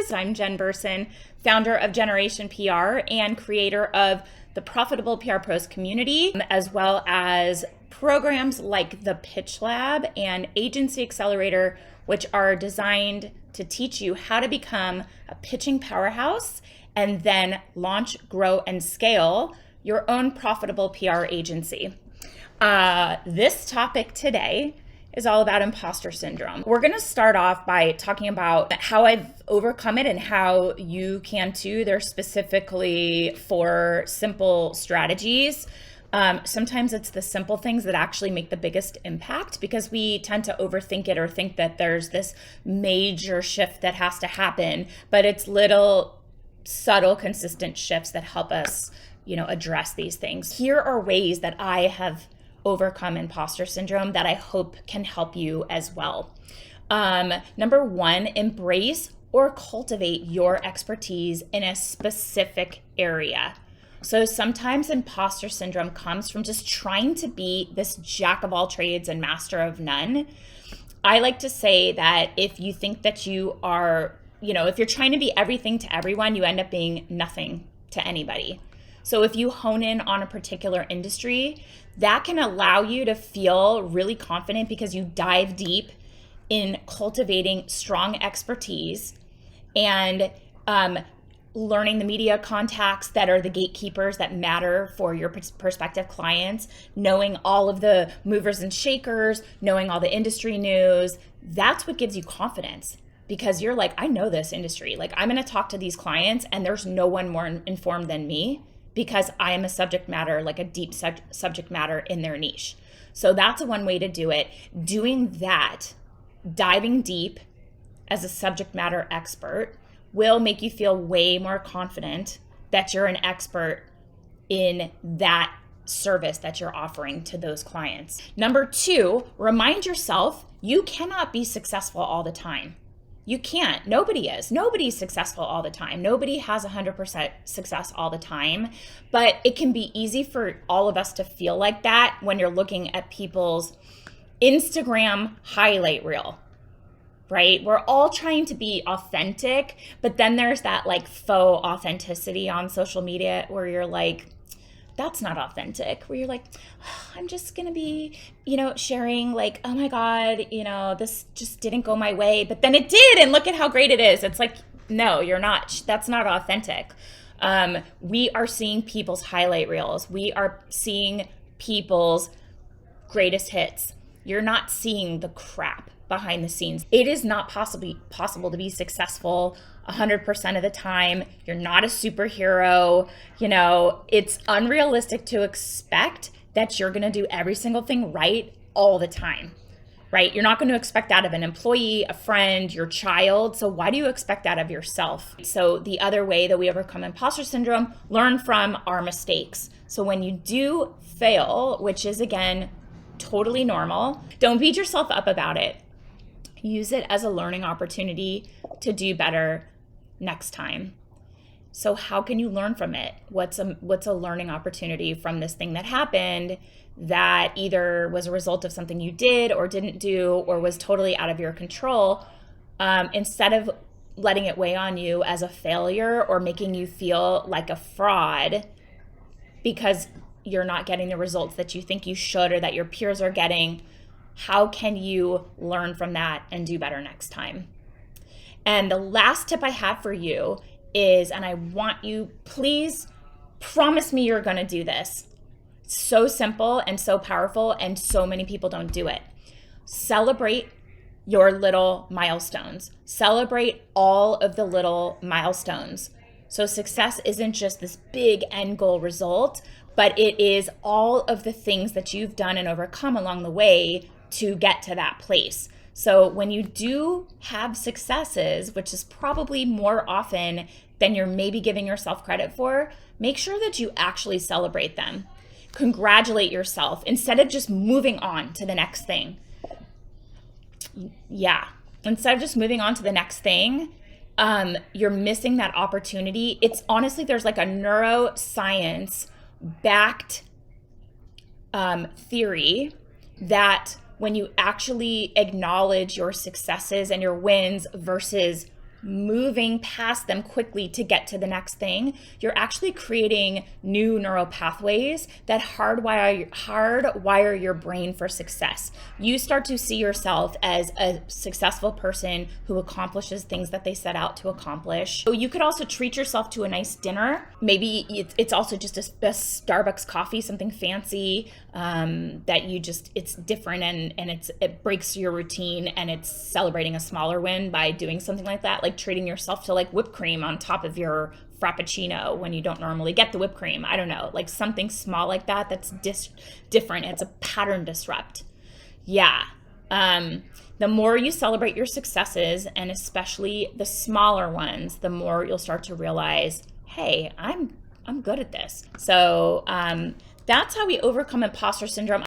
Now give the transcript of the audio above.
Pros. I'm Jen Burson, founder of Generation PR and creator of the Profitable PR Pros community, as well as programs like the Pitch Lab and Agency Accelerator, which are designed to teach you how to become a pitching powerhouse and then launch, grow, and scale your own profitable PR agency. This topic today is all about imposter syndrome. We're going to start off by talking about how I've overcome it and how you can too. They're specifically 4 simple strategies. Sometimes it's the simple things that actually make the biggest impact because we tend to overthink it or think that there's this major shift that has to happen, but it's little subtle, consistent shifts that help us, address these things. Here are ways that I have overcome imposter syndrome that I hope can help you as well. Number 1, embrace or cultivate your expertise in a specific area. So sometimes imposter syndrome comes from just trying to be this jack of all trades and master of none. I like to say that if you think that you are, if you're trying to be everything to everyone, you end up being nothing to anybody. So if you hone in on a particular industry, that can allow you to feel really confident because you dive deep in cultivating strong expertise and learning the media contacts that are the gatekeepers that matter for your prospective clients, knowing all of the movers and shakers, knowing all the industry news. That's what gives you confidence because you're like, I know this industry. Like, I'm going to talk to these clients and there's no one more informed than me, because I am a subject matter, like a deep subject matter in their niche. So that's one way to do it. Doing that, diving deep as a subject matter expert, will make you feel way more confident that you're an expert in that service that you're offering to those clients. Number 2, remind yourself you cannot be successful all the time. You can't. Nobody is. Nobody's successful all the time. Nobody has 100% success all the time. But it can be easy for all of us to feel like that when you're looking at people's Instagram highlight reel, right? We're all trying to be authentic, but then there's that like faux authenticity on social media where you're like, that's not authentic, where you're like, oh, I'm just going to be, sharing like, oh my God, this just didn't go my way, but then it did. And look at how great it is. It's like, no, you're not. That's not authentic. We are seeing people's highlight reels. We are seeing people's greatest hits. You're not seeing the crap behind the scenes. It is not possible to be successful 100% of the time. You're not a superhero. It's unrealistic to expect that you're going to do every single thing right all the time, right? You're not going to expect that of an employee, a friend, your child. So why do you expect that of yourself? So the other way that we overcome imposter syndrome, learn from our mistakes. So when you do fail, which is again, totally normal, don't beat yourself up about it. Use it as a learning opportunity to do better next time. So how can you learn from it? What's a learning opportunity from this thing that happened that either was a result of something you did or didn't do or was totally out of your control, instead of letting it weigh on you as a failure or making you feel like a fraud because you're not getting the results that you think you should or that your peers are getting. How can you learn from that and do better next time? And the last tip I have for you is, and I want you, please promise me you're going to do this. It's so simple and so powerful, and so many people don't do it. Celebrate your little milestones. Celebrate all of the little milestones. So success isn't just this big end goal result, but it is all of the things that you've done and overcome along the way to get to that place. So when you do have successes, which is probably more often than you're maybe giving yourself credit for, make sure that you actually celebrate them. Congratulate yourself instead of just moving on to the next thing. Yeah, instead of just moving on to the next thing, you're missing that opportunity. It's honestly, there's like a neuroscience backed theory that when you actually acknowledge your successes and your wins versus moving past them quickly to get to the next thing, you're actually creating new neural pathways that hardwire your brain for success. You start to see yourself as a successful person who accomplishes things that they set out to accomplish. So you could also treat yourself to a nice dinner. Maybe it's also just a Starbucks coffee, something fancy that it's different and it breaks your routine, and it's celebrating a smaller win by doing something like that, like treating yourself to like whipped cream on top of your frappuccino when you don't normally get the whipped cream. I don't know, like something small like that that's different. It's a pattern disrupt. Yeah. The more you celebrate your successes, and especially the smaller ones, the more you'll start to realize, hey, I'm good at this. So that's how we overcome imposter syndrome.